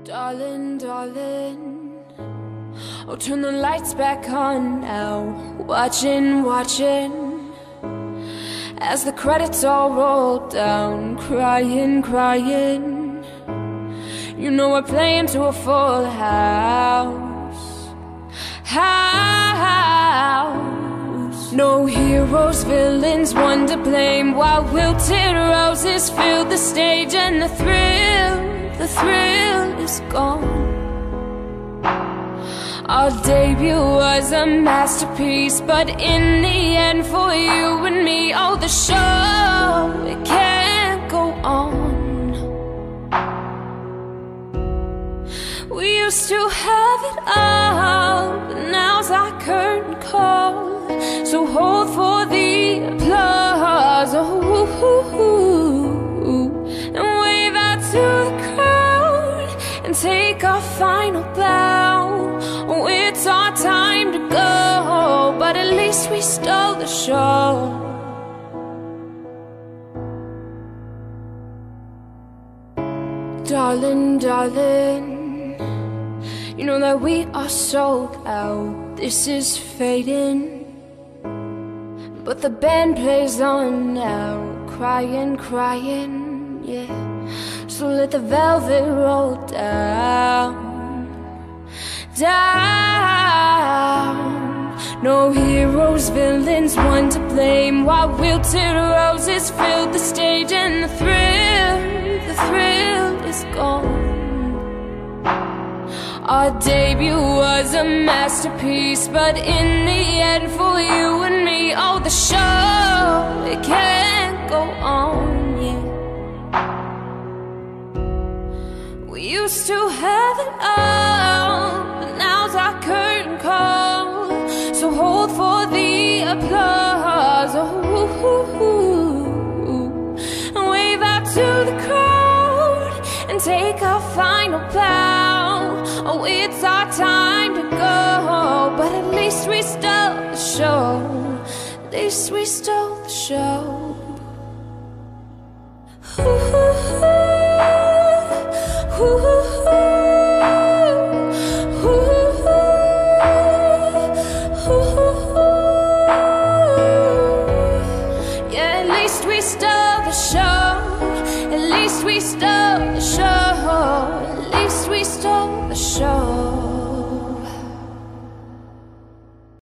Darling, darling, oh, turn the lights back on now. Watching, watching, as the credits all roll down. Crying, crying, you know we're playing to a full house. House. No heroes, villains, one to blame, while wilted roses fill the stage. And the thrill is gone. Our debut was a masterpiece, but in the end, for you and me, oh, the show, it can't go on. We used to have it all, but now's our curtain call. So hold for the applause, and wave out to the crowd, and take our final bow. Oh, it's our time to go, but at least we stole the show. Darling, darling, you know that we are sold out. This is fading, but the band plays on now. Crying, crying, yeah. So let the velvet roll down. Down. No heroes, villains, one to blame, while wilted roses filled the stage. And the thrill is gone. Our debut was a masterpiece, but in the end, for you and me, oh, the show, it can't go on, yeah. We used to have it all, but now's our curtain call. So hold for the applause, and wave out to the crowd, and take our final bow. Oh, it's our time to go, but at least we stole the show. At least we stole the show. Yeah, at least we stole the show. At least we stole